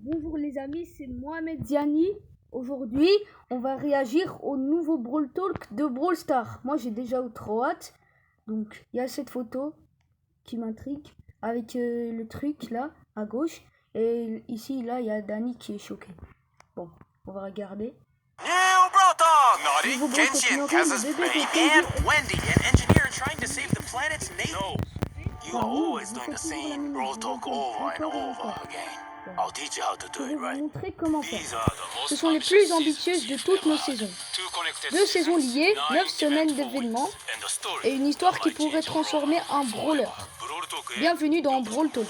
Bonjour les amis, c'est Mohamed Ziani. Aujourd'hui, on va réagir au nouveau Brawl Talk de Brawl Stars. Moi, j'ai déjà eu trop hâte. Donc, il y a cette photo qui m'intrigue avec le truc là, à gauche. Et ici, là, il y a Dani qui est choqué. Bon, on va regarder. New Brawl Talk! Nouveau Nori, Brawl Talk, Genshin, Nori, Kaza's le bébé Prey, de Kenji. and Wendy, an engineer trying to save the planet's nation. No, you are oui, always doing the same Brawl Talk over and over again. I'll teach you how to Je do vais it vous right. montrer comment faire. These are the Ce most sont les plus ambitieuses de toutes nos saisons. 2 saisons liées, 9 semaines d'événements et une histoire qui pourrait transformer un brawler. Bienvenue dans Brawl Talk.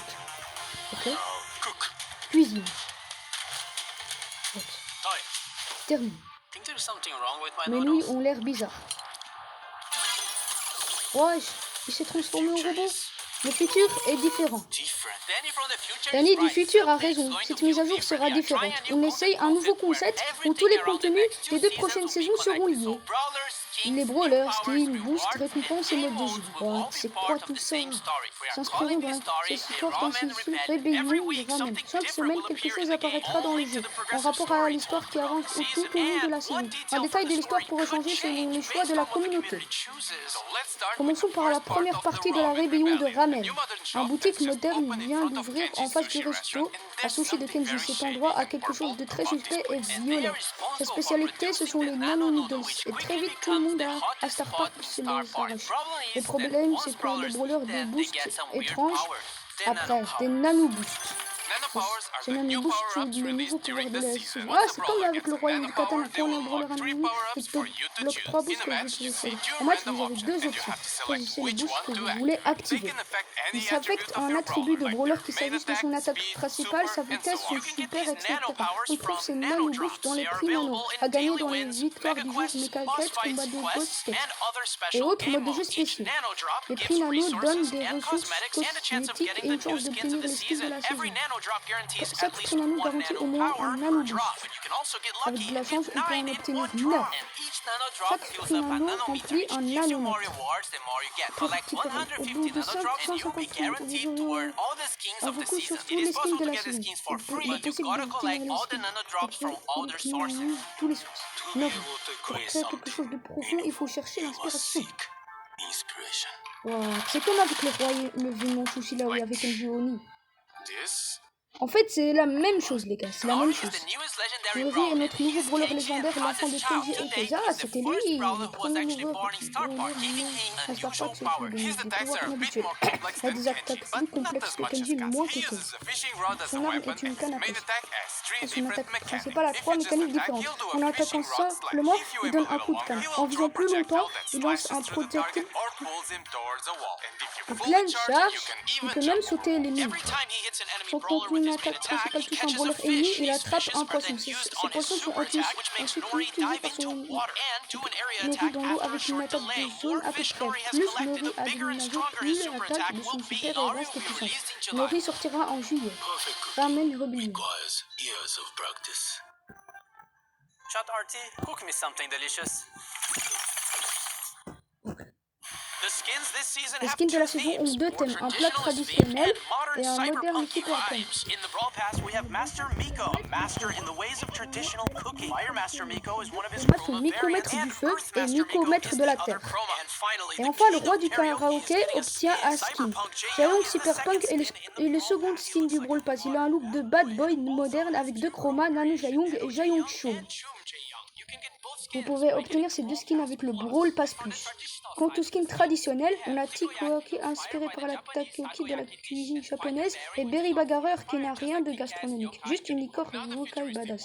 Ok. Cuisine. Termine. Mes nouilles ont l'air bizarres. Wesh, il s'est transformé en robot. Le futur est différent. Danny du futur a raison, cette mise à jour sera différente. On essaye un nouveau concept où tous les contenus des 2 prochaines saisons seront liés. Les brawlers, skins, boosts, récompenses et modes de jeu. Wow, c'est quoi tout ça? S'inscriront dans cette histoire dans ce rébellion de Ramen. Chaque semaine, quelque chose apparaîtra dans le jeu, en rapport à l'histoire qui avance tout au long de la saison. Un détail de l'histoire pourrait changer selon les choix de la communauté. Commençons par la première partie de la rébellion de Ramen. Un boutique moderne vient d'ouvrir en face du resto à Sushi de Kenji. Cet endroit a quelque chose de très suspect et violent. Sa spécialité, ce sont les nano noodles. Et très vite, tout le monde à Star Park se les arrache. Le problème, c'est que les brawlers des boosts étranges après des nano boosts. Ces nano boosts sont les nouveaux pouvoirs de la saison. Ah, c'est comme avec le royaume du katana. Quand on a un brawler un ennemi qui te bloque 3 boosts que vous pouvez. En match, vous avez 2 options. Choisissez le boost que vous voulez activer. Il s'affecte un attribut de brawler qui s'ajuste de son attaque principale, sa vitesse, son super, etc. On trouve ces nano boosts dans les prix nano, à gagner dans les victoires du jeu Mecha Quest, combat de boss tech et autres modes de jeu spéciaux. Les prix nano donnent des ressources cosmétiques et une chance d'obtenir les skills de la saison. Chaque prix nano garantit au moins un nano boost. Avec de la chance, on peut en obtenir 9. Chaque prix nano remplit un nanomètre. Au bout de 550 on vous couche sur tous les skins de la saison. Il est possible d'obtenir les skins tous les sources. Non, pour créer quelque chose de profond, il faut chercher l'inspiration. Wow. C'est comme avec le vieux Sushi là où il y avait Kenji Oni. En fait, c'est la même chose, les gars. C'est la même chose. Nori est notre nouveau brawler légendaire, l'enfant de Kenji Eke. Ah, c'était lui, le premier nouveau brawler. À Star Fox, c'est des pouvoirs inhabituels. Il a des attaques plus complexes que Kenji, mais moins que Kenji. Son arme est une canne à pêche. Et son attaque principale a 3 mécaniques différentes. En attaquant simplement, il donne un coup de canne. En visant plus longtemps, il lance un projectile. En pleine charge, il peut même sauter l'ennemi. Quand une attaque principale touche un brawler ennemi, il attrape un poisson. Ces poissons sont ensuite utilisés par son Nori dans l'eau avec une attaque de zone à peu près. Plus Nori a déménagé, plus l'attaque de son super est vaste et puissante. Nori sortira en juillet. Ramen Rebellion. Chat RT, cook me something delicious. Les skins de la saison ont 2 thèmes, un plat traditionnel et un moderne super thème. Sont Miko maître du feu et Miko maître de la terre. Et enfin, le roi du karaoké obtient un skin. Jaeyoung Cyberpunk est le second skin du Brawl Pass. Il a un look de bad boy moderne avec 2 chromas, Nano Jaeyoung et Jaeyoung Chum. Vous pouvez obtenir ces 2 skins avec le Brawl Pass Plus. Quant au skin traditionnel, on a Tikoaki inspiré par la takoyaki de la cuisine japonaise et Berry Bagarreur qui n'a rien de gastronomique, juste une licorne vocale badass.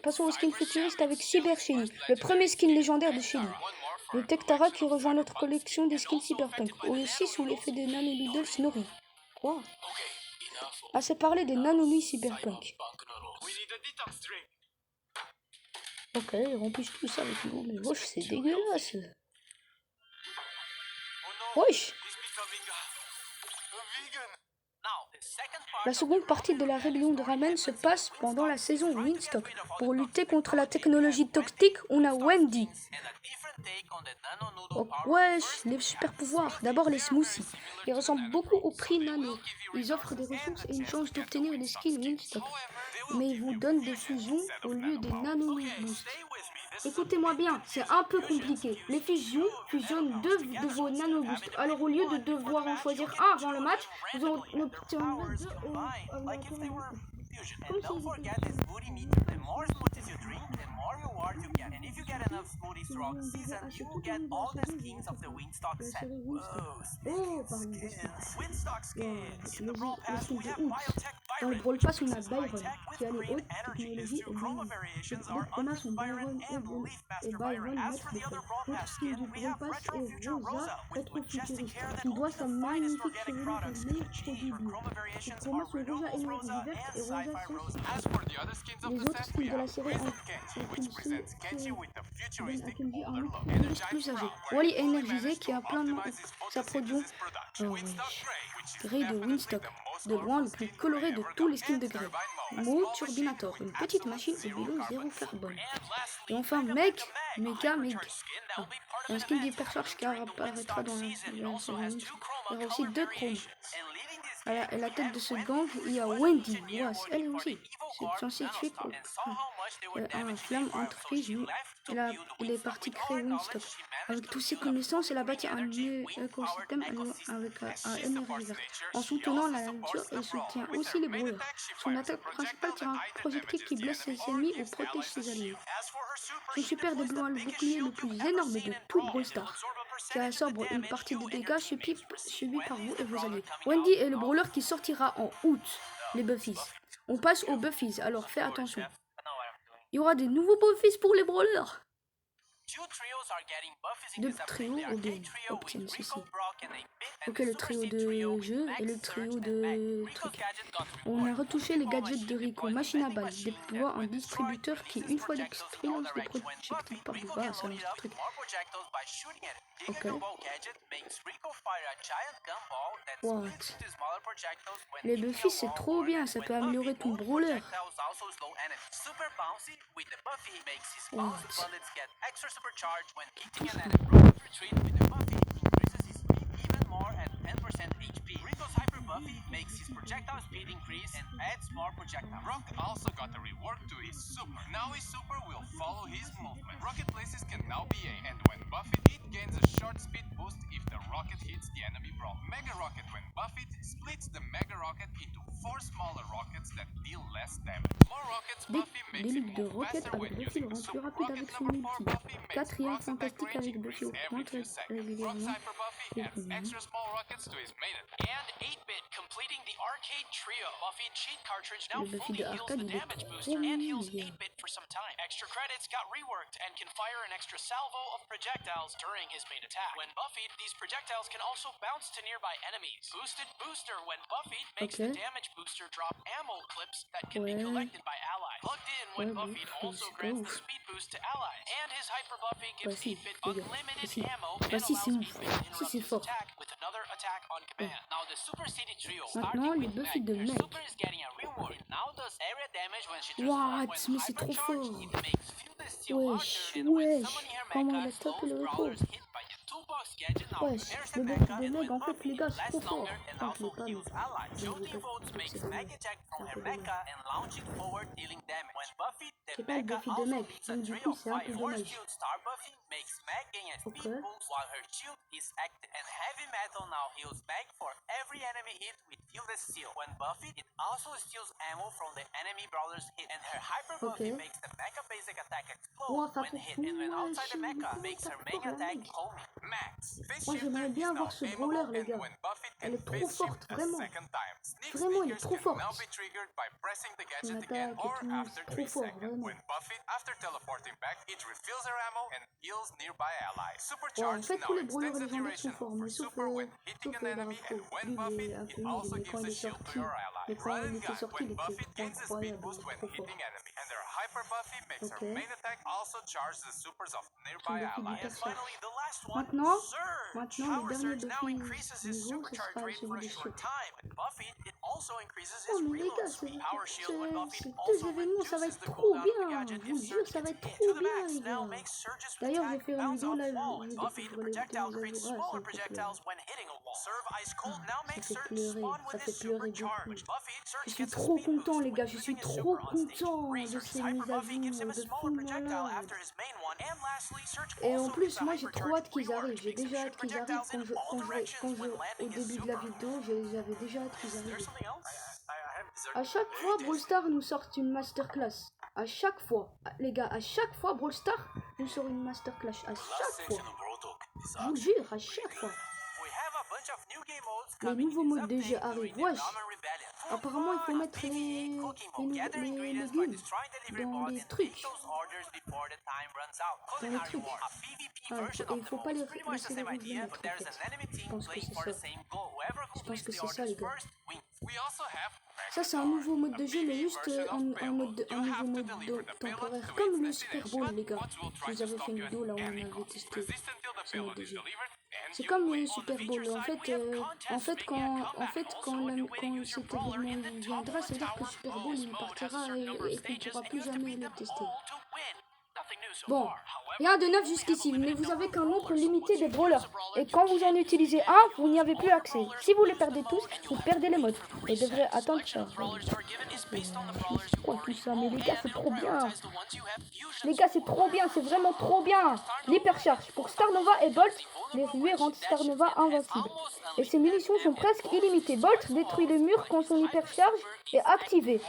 Passons au skin futuriste avec Cyber Shelly, le premier skin légendaire de Shelly. Le Tektara qui rejoint notre collection des skins Cyberpunk, aussi sous l'effet des Nano Noodles Nori. Quoi? Assez parlé des Nano Noodles Cyberpunk. Ok, ils remplissent tout ça avec l'eau, mais wesh, c'est dégueulasse. Wesh. La seconde partie de la rébellion de Ramen se passe pendant la saison Winstock. Pour lutter contre la technologie toxique, on a Wendy. Oh, wesh, les super pouvoirs. D'abord les smoothies. Ils ressemblent beaucoup au prix nano. Ils offrent des ressources et une chance d'obtenir des skins Wingstop. Mais ils vous donnent des fusions au lieu des nano boosts. Écoutez-moi bien, c'est un peu compliqué. Les fusions fusionnent deux de vos nano boosts. Alors au lieu de devoir en choisir un avant le match, vous en obtiendrez deux comme Don't forget this booty meat. The more smoothies you drink, the more reward you get. And if you get enough smoothies throughout the season, you will get all the skins of the Wingstock set. Whoa, skins! Wingstock skins! In the Brawl Pass, we have Biotech dans le Byron, Brawl which Pass, on a produces high Byron, tech qui a with les green hautes energy. His technologies two et chroma les variations les are chromas sont Unleashed Byron Byron and Leaf et Master Byron. Byron As for the maître other de Brawl l'autre Pass skin skin, du we Brawl have Pass Retro est Future Rosa, Rosa with majestic rétro-futuriste, hair that qui doit coats sa the finest magnifique organic chevelure products. de lait Her prodigieux. chroma Les variations chromas are sont Rosa Renewables Énergie Rosa verte and et Rosa Sci-Fi Science Rosa. Fiction. As for the other skins of Les the autres set, we skins de la have série Rhythm Kenji, which presents Kenji with the donne à futuristic Kenji un older look look. futuriste plus Energized âgé. Brown, Wally where he fully énergisé managed qui to a plein de optimize his sa production. photosynthesis production. Oh, Wingstock Grey, which is Grey de definitely Wingstock, the most de loin colorful le plus skin coloré Grey de ever tous got. les skins de And Grey. Turbine Mo, a Mo small Turbinator, machine une with petite absolute machine au zero vélo carbon zéro footprint. carbone. And lastly, Et enfin Mega Meg, a Mecha Meg. hypercharged skin that Ah, will be part of un an skin event d'hypercharge qui during the apparaîtra Wingstock dans season. It la also série has Wings. two Il y chroma aura aussi color deux chromes. variations. And leading this À game, la we tête have de ce Wendy, gang, il y a who is Wendy. an engineer Ouais, elle working for the aussi. Evil C'est Corp censé tuer Nanostar and saw how much they were un damaging the flamme environment. So entreprise. she left to Il build est Wingstock. parti With créer all her Wingstop. knowledge, she managed Avec to tous ses build a connaissances, elle a green bâti un energy, écosystème wind-powered ecosystem. avec And she's énergie supports verte. nature, En she soutenant also la supports nature, the elle brawl. soutient With aussi her les main brawlers. attack, she Son fires a attaque principale projectile tire that un either projectile qui damages the blesse ses enemy or ennemis ou gives protège allies a ses alliés. shield. As for her super, Son she super deploys the déploie le biggest bouclier le shield you've plus ever énorme seen de in tout Brawl. Brawl It'll Stars, absorb a qui percentage of the absorbe une damage partie you des and your dégâts teammates receive. subis par Wendy vous is et the vos brawler alliés. coming Wendy out est le of brawler qui sortira en août, les Buffies. On passe aux Buffies, alors fais attention. Il y aura des nouveaux Buffies pour les brawlers. Deux trios obtiennent ceci. Ok, le trio de jeu et le trio de trucs. On a retouché les gadgets de Rico. Machine à balles déploie un distributeur qui, une fois détruit, lance des projectiles par du bas. Ça lance des trucs. Ok. What? Les Buffy, c'est trop bien. Ça peut améliorer ton brawler. What? Rico's Hyper Buffy makes his projectile speed increase and adds more projectile. Rock also got a rework to his super. Now his super will follow his movement. Rocket places can now be aimed, and when buffed, it gains a short speed boost if the rocket hits the enemy brawl. Mega Rocket, when buffed, splits the Mega Rocket into 4 smaller rockets that deal less damage. More rockets Buffy makes him de move roquettes faster when avec Buffy using le the rend plus super. rapide avec Rocket son number 4 ulti. Buffy makes Quatrième Rock's attack fantastique range avec Buffy increase every augmente few seconds. Rock's régulièrement. Hyper Buffy adds extra small rockets to his main attack. And 8-Bit completing the arcade trio. Buffy cheat cartridge now Le Buffy fully de heals arcade, the il est damage trop booster and heals mignon. 8-Bit for some time. Extra credits got reworked and can fire an extra salvo of projectiles during his main attack. When buffied, these projectiles can also bounce to nearby enemies. Boosted Booster, when buffied, makes the damage booster drop ammo clips that can be collected by allies. Plugged in when buffied also grants the speed boost to allies. And his Hyper Buffy gives 8-Bit unlimited ammo and allows 8-Bit to interrupt his attack with another attack on command. Now the Super City Trio, Maintenant, les Buffy de her Meg. super is getting a reward. Now does area damage when she What? transforms. Mais c'est trop fort. It makes Fielded Steel Wesh, larger, and when wesh. summoning her Comment mecha, elle a tapé slows le record. brawlers hit by a toolbox gadget. Now Wesh, repairs le the Buffy mecha, de and Meg, when en fait, les gars, c'est trop lasts fort. longer and Enfin, also les pas heals allies. Jolty Votes makes Meg eject from her mecha and launch it forward, dealing damage. When Buffy, the C'est pas le mecha Buffy de also Meg, hits a donc du trio coup, of c'est un peu fire. Force dommage. Shield Star Buffy makes Meg gain a speed Ok. boost while her shield is active, and Heavy Metal now heals Meg for every enemy hit with Fielded Steel. When Buffy, it also steals ammo from the enemy brawler's hit, and her Hyper Buffy makes the mecha basic attack explode when hit, and when outside the mecha, makes her main attack homing. Max. Moi, j'aimerais bien voir ce brawler, les gars. Elle est trop forte, vraiment. Vraiment, elle est trop forte. Son attaque et tout, c'est trop fort, vraiment. Ouais, en fait, tous les brawlers légendaires sont forts, mais sauf Dark Pro. Lui, il est inconnu, mais quand il est sorti, il était incroyable, il est trop fort. Hyper Buffy makes her main attack also charge the supers of nearby allies. And finally, the last one, Maintenant, Surge. le Power dernier Surge now Buffy increases his nouveau, ce supercharge sera rate for a celui de short Shield. time. And Buffy, it also increases Oh his mais les reload gars, speed. Power Shield when Buffy ces also deux événements, ça va reduces être the trop cooldown of the bien. gadget Je vous if jure, Surge ça va gets être hit trop to the bien, max. les Now gars. makes Surge's D'ailleurs, je vais attack faire une bounce vidéo off là, wall, je and vais Buffy, the découvrir les projectile deux creates mises à jour. smaller Ah, projectiles when hitting a wall. Serve Ice Cold now makes fait Surge pleurer, spawn ça with fait his pleurer supercharge. beaucoup. Buffy, Je Surge suis gets a trop speed content, boost les gars, when je suis using his trop super on stage. content de Resurge's ces Hyper mises à Buffy gives him jour, a de smaller fou projectile malade. after his main one. And lastly, Surge Et en also plus, gets a moi j'ai trop hâte qu'ils hypercharged arrivent. J'ai rework, déjà makes him hâte qu'ils shoot arrivent. projectiles in all directions when landing Au his début de la super. vidéo, j'avais déjà hâte qu'ils Is there arrivent. something else? À chaque fois, Brawl Stars nous sort une masterclass. À chaque fois. Les gars, à chaque fois, Brawl Stars nous sort une masterclass. À chaque fois. Je vous le jure, à chaque fois. We have a bunch of new game modes Les coming nouveaux in modes de this jeu update arrivent. during the Wesh. Common Rebellion. Apparemment, il faut mettre PvE, les cooking mode, gather ingredients by légumes destroying delivery dans bots les and trucs. take those orders before the time runs out. Dans les Culinary trucs. War, a PvP Ah, version il of the faut pas mode. les It's pretty much the laisser les same rouges idea, mettre, but there's t'inquiète. an enemy Je team pense que playing c'est for the ça. same goal. Whoever completes que the c'est ça, orders les gars. first wins. We also have Ça, c'est un nouveau mode de jeu, mais juste un nouveau mode temporaire. Comme le Super Bowl, les gars. Je vous avais fait une vidéo là où on avait testé ce mode de jeu. C'est comme le Super Bowl. En fait, quand cet événement viendra, ça veut dire que le Super Bowl il partira et qu'on ne pourra plus jamais le tester. Bon, rien de neuf jusqu'ici, mais vous avez qu'un nombre limité de brawlers. Et quand vous en utilisez un, vous n'y avez plus accès. Si vous les perdez tous, vous perdez les modes. Et devrez attendre ça. C'est quoi tout ça? Mais les gars, c'est trop bien. Les gars, c'est trop bien, c'est vraiment trop bien. L'hypercharge. Pour Star Nova et Bolt, les ruées rendent Star Nova invincible. Et ses munitions sont presque illimitées. Bolt détruit le mur quand son hypercharge est activé.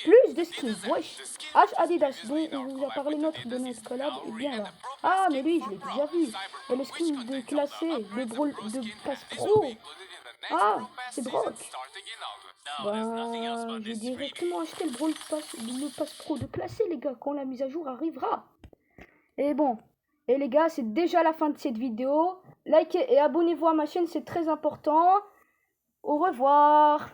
Plus de skins. Wesh. H Adidas, dont on vous a parlé de notre collab, est bien là. Ah, mais lui, je l'ai déjà vu. Et le skin de classé, de Brawl, de Pass Pro. Ah, c'est Brock. Ben, j'ai directement acheté le Pass Pro de classé, les gars, quand la mise à jour arrivera. Et bon, et les gars, c'est déjà la fin de cette vidéo. Likez et abonnez-vous à ma chaîne, c'est très important. Au revoir.